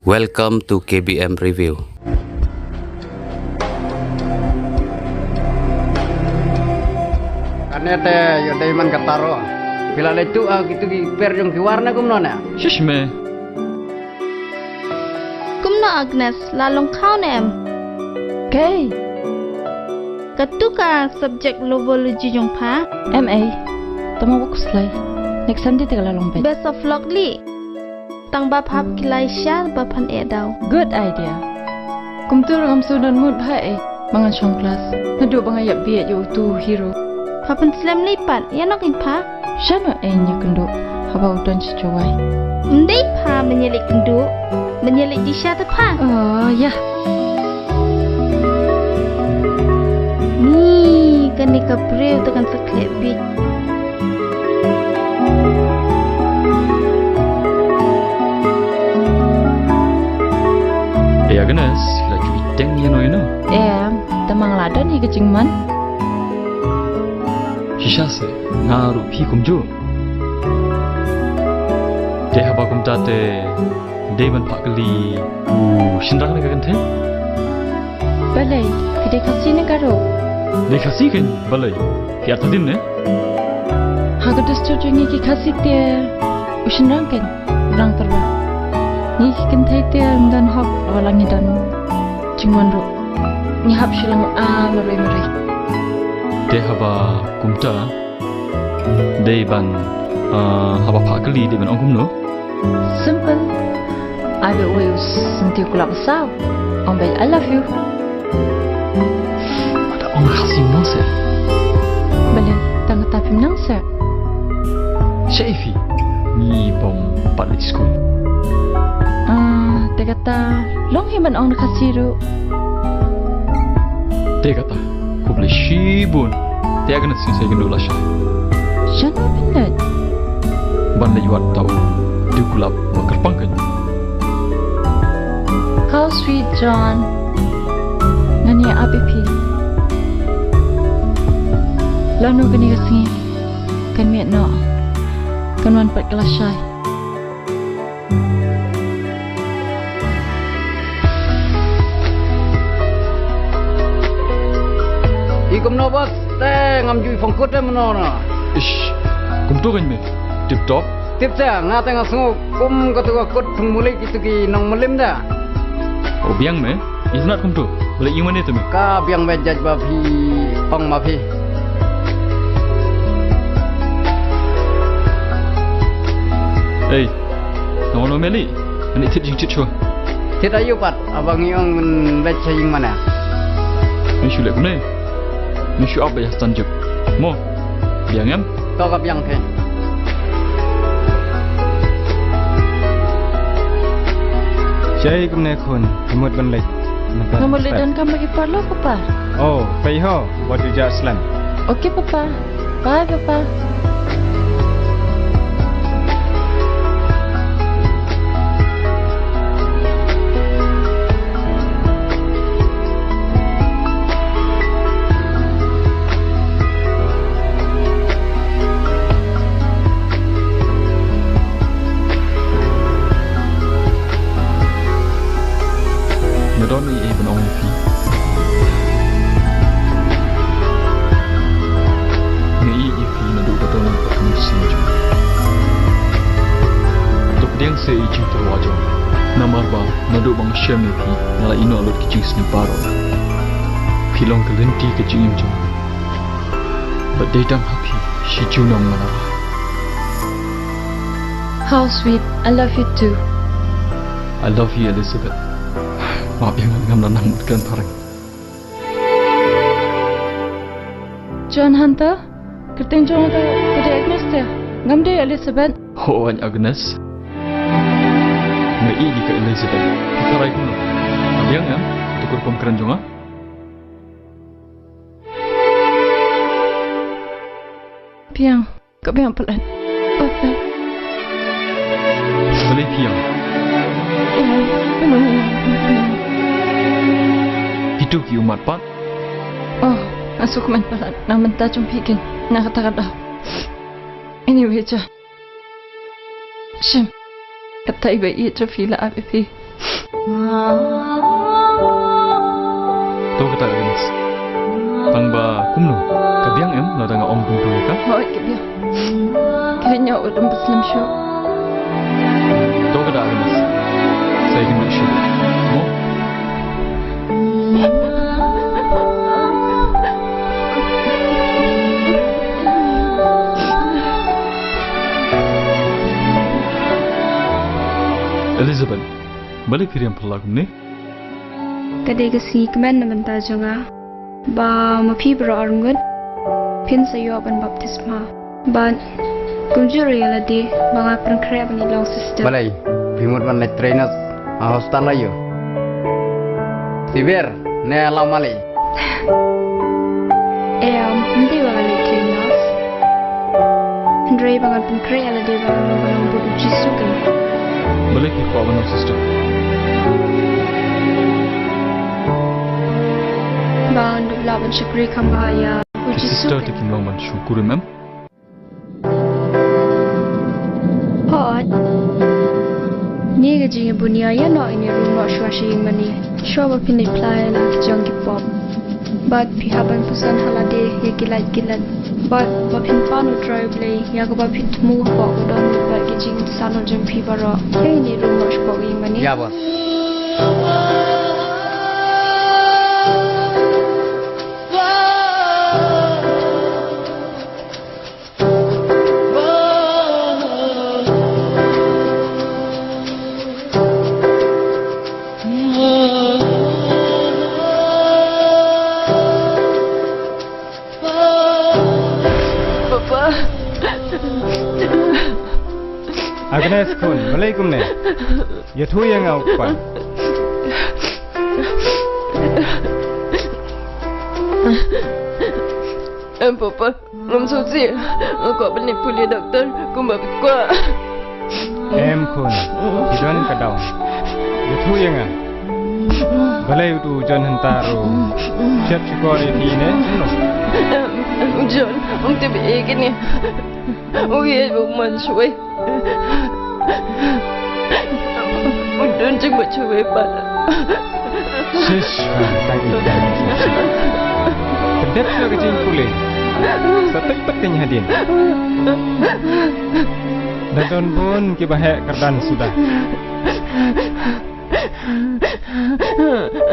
Welcome to KBM Review. Kanete yo dai man kataro. Bila letu gitu gi per jong warna kumnona. Shishme. Kumno Agnes lalong kau nem. Okay. Katuka subject lovology jong pa. MA. Tama ko slay. Next Sunday tinggal lalong bet. Best of luck li. Tang bap hap kilai sya bapan edau. Good idea. Kumtur ngam sudan mood bhai. Mangan syong kelas. Nadu bangayap biat yo tu hero. Papan slam lipat. Yanok impa. Shano enya kendo. Haba udan cicowai. Ndai pa menyelik kendo. Menyelik di sya tepa. Oh ya. Ni kan ni kapreu tekan seklep bit. Agnes, laju iteng ni no. Tamang ladan ni kecing man. Shisha se ngaru pi kumju. Deh haba kumtate, deh man pakli. Shindang ni kan the? Balai, kedai Khasi ni karo. Deh Khasi kan balai. Kiat tadin ne? Haga distuju ni ki Khasi dia. Ushinrang kan, rang terba. Ni kan thai dia dan hok walang ni dan cingwan ro. Ni hap shilang marai. Deh haba kumta. Deh ban haba pakli deh ban ongkum no. Simple. I will always senti kulap besar. Baik, I love you. Ada orang Khasi no se. Balai, tang tapi menang se. Syaifi, ni bom pat di school. Dia kata, long himan ong Khasi ru. Dia kata, aku boleh shibun. Dia akan nasi saya gendul lasha. Jangan benar. Bandai jual tahu. Dia kulap bakar pangkat. How sweet John. Nani abipi. Lalu kini kesingi. Kan miat no. Kan wan pat kelas syai. Ikum no bos, ngam jui fongkut menona. Ish, kum tu kan me. Tip top. Tip saya ngata ngasungu kum ketua kut pengmulik itu ki nong melim dah. Oh biang me. Isnat kum tu. Boleh iman itu me. Ka biang bejaj babi pang mafi. Hey, nama meli. Ini tip jing cicua. Tidak ayu pat, abang iong baca yang mana? Ini sulit kum ne. Ini siapa yang tanjuk? Mo, biang em. Kau kap yang ke? Jai kumne khun, hamut ban lek. Kamu lihat kamu pergi parlo papa. Oh, pai ho, waktu jah slam. Okay papa. Bye papa. Donal even only fi. Ngai fi na do betul nak kemusin je. Tok diang se iji terwajo. Namarba na do bang shame fi nala ino alot kicing sni paro. Pilong kelenti kicing imjo. But Dei Tang happy she junong manara. How sweet. I love you too. I love you Elizabeth. Maaf yang ngam nanang kan parang. John Hunter, kerting John Hunter, kedai Agnes dia. Ngam dia Elizabeth. Oh, Agnes. Ngai di ke Elizabeth. Karai kuno. Abiang ya, tukur pemkeran jonga. Piang, kau piang pelan. Apa? Boleh piang. Itu ki umat pat. Oh, masuk man pelan. Nang mentah jumpikin. Nak kata-kata. Anyway, John. Shim. Kata iba iya trafila api. To kata Agnes. Tangba kumno. Kabiang em na tanga om buntu ka. Hoi kabiang. Kayaknya orang Muslim syok. To kata Agnes. Saya kena syok. Mo. Elizabeth, balik kirim pelagum ni. Kadai kasi kemen na banta jonga. Ba mapi bro arungun. Pin sayo ban baptisma. Ban kumjuri ala di banga pengkrep ni long sister. Balai, pimut man le trainers hostal ayo. Siber, ne alam malai. Hindi banga le trainers. Hendrai banga pengkrep ala di banga bodu jisukan. Balik ki kawan sister. Bang dubla ban Chetri kambaya. Sister taking long man syukur mem. Hot. Ni gaji bunia ya no ini rumah syuashi mani. Shoba pini playa la kijang kipop. But pihaban pusan halade ya gilat. But bapin panu drive lay ya ko bapin mu ko don ba kijing sano jam pi baro. Kaya ni rumah syuashi mani. Ya bos. Agnes kun, Walaikum ne. Ya thu yang au pan. Papa, ngam suci. Kau bani puli doktor, kumba bikwa. Em kun, hiduan kadau. Ya thu yang an. Balai tu John hentaru. Siap syukuri di ne. John, tiba ni. Uye buman cuy. Udun cuma cuy pada. Shish, tak ada. Kedap sudah kecil pulih. Satu penting hadin. Daton pun kibahek kerdan sudah.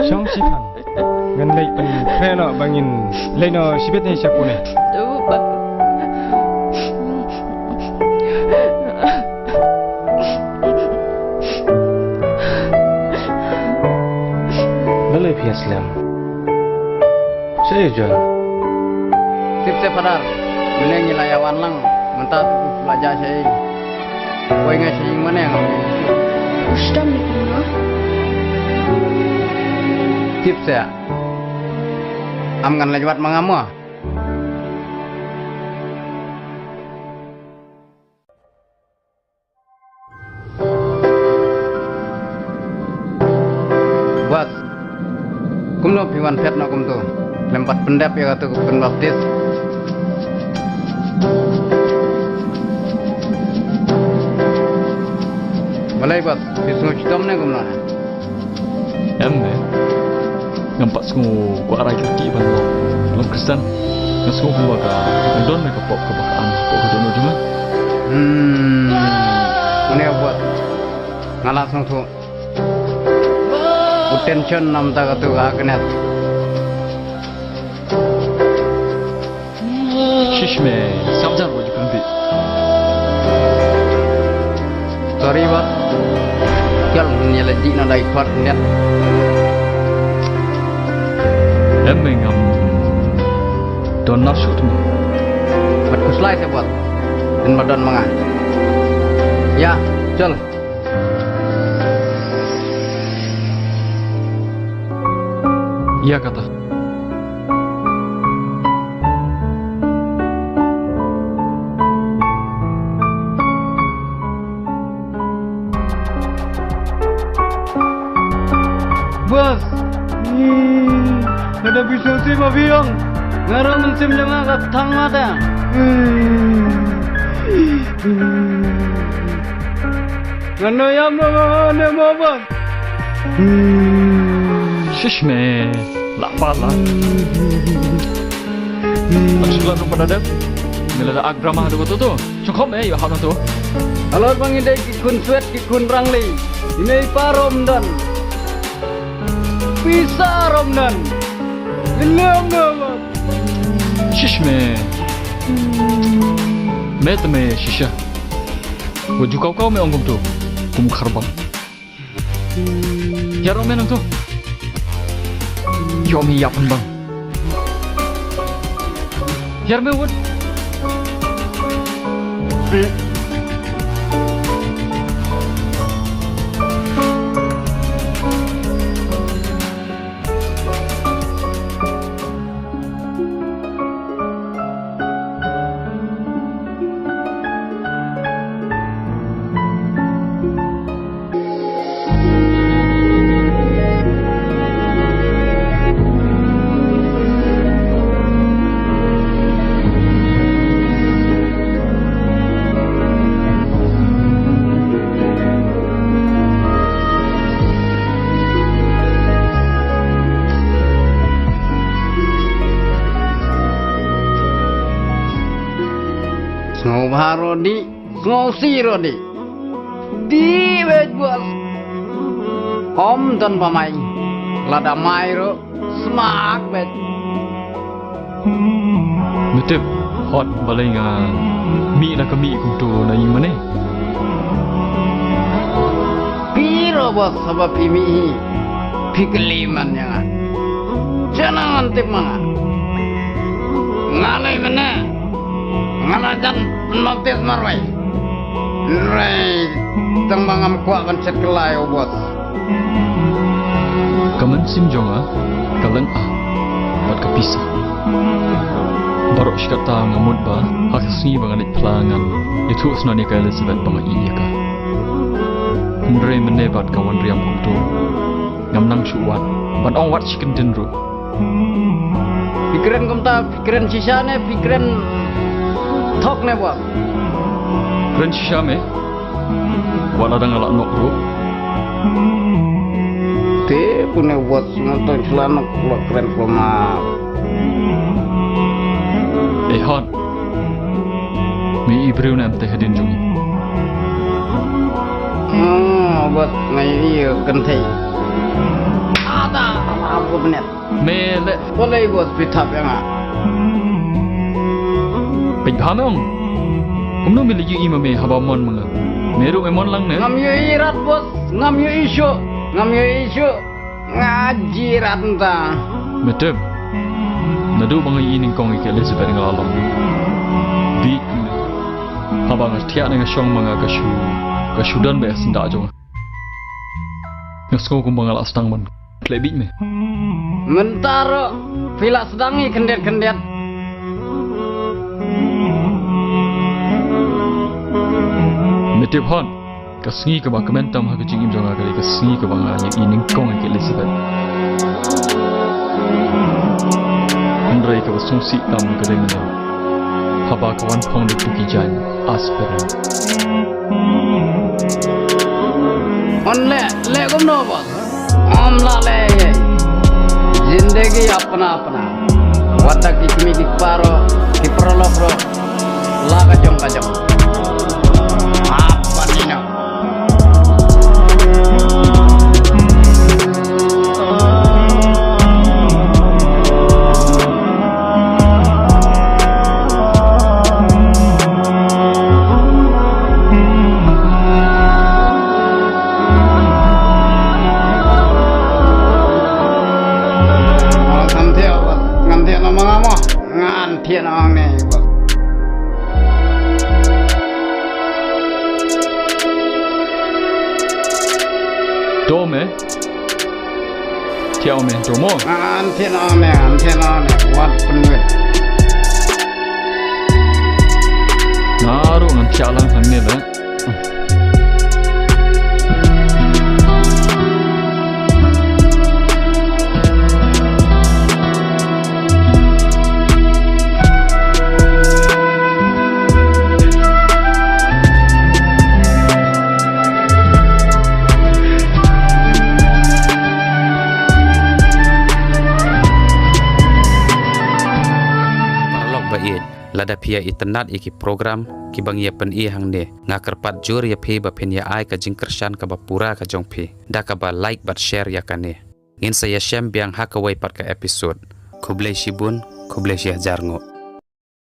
Syong sipang. Ngendai pen krelo bangin leno sibet ni siapune. Tuh, Balai Islam. Saya John. Sip se padar. Menengi layawan lang. Mentah belajar saya. Kau ingat saya mana yang Ustam ni kumno. Sip se. Amkan lewat mengamu. Buat kumno piwan pet nak kum tu lempat pendap ya kata kum baptis balai buat bisnu citom ne kumno Em ne. Nampak semua ku arah cuti ban lo. Dalam Kristen. Yang semua kumbaga. Don mereka pop kebakaan. Pop dono juga. Ini buat ngalah sang tu tension nam ta katu agnet Shishme. Sabjar wajib kundi. sorry buat kal nyala di na dai part net Em ngam. Donal shoot me. buat kuslai saya buat dan badan mangah ya cel Iya kata. bos ada pisau si mabiong ngaram mensim jama kat thang mata ngano yam no ne mo bos Shish me, lapar lah. Maksudlah tu pada dek, bila ada agrama tu tu, cukup yo hal tu. Kalau bangidai kikun sweat kikun rangli, ini parom dan bisa rom dan belum nama. Shish me, met me shisha. Wajib kau me ongkom tu, kum kharbang. Ya rom menang tu. Yomi yapan bang. Yar me wood. Rodi, ngosi rodi, di wajibas, om dan pamai, lada mairo, semak bet. Betul, hot balai ngah, mi nak kami kuntu na imane. Piro bos sabab imi, pikeliman yang, jangan antip manga, ngalai mana. Ngalajan notis Marwein. Rai tembangam kuat pencet kelai bos. Kaman sim jonga, kalang buat kepisah. Baru sekata ngamud ba, Khasi banganit pelangan. Itu senani ka Elizabeth bang iya ka. Rai menebat kawan riam tu. Ngamnang suat, ban ong wat chicken dinru. Pikiran kumta, pikiran sisa ne, pikiran Thok ne buat. Keren sisa me, wala dah ngalak nok ro. Te punya buat nonton celana keluar keren keluar. Hot, mi ibreu nam teh hadin jung. Buat mai kentai. Ada apa benar? Mele, boleh buat pitap yang ah. Pejamong, kumno mili yu ima me habamon mga. Meru memon lang ne. Ngam yu irat bos, ngam yu isu, ngajirat entah. Betul. Nadu bang ining kong ike Elizabeth ngalalong. Big, habang tiak dengan syong mga kasudan be senda jong. Ngasko kumbang alak stang man. Klebik me. Mentaro, pila sedangi kendet. Metip hon, kasingi ke bang kementam ha kecing im jonga kali kasingi ke bang yang ining kong ike Elizabeth. Andrai ke basungsi tam ke dengan haba kawan pong di tuki jan aspiran. On le gumno bos, la le. Zindagi apna, watak ikmi dikparo, kiprolofro, laga jong. Apa ni nak? Ngantian orang ni. Dome, tiaw me, domo. Ngantian orang ni, buat penuh. Naru ngantian lang hang ni lah. lada pia itenat iki program ki bang ya pen i hang ne ngakerpat jur ya phi ba phen ya ai ka jingkershan ka ba pura ka jong phi da ka ba like bat share ya kane ngin saya shem biang hakawai pat ka episode kublai shibun kublai syah jarngo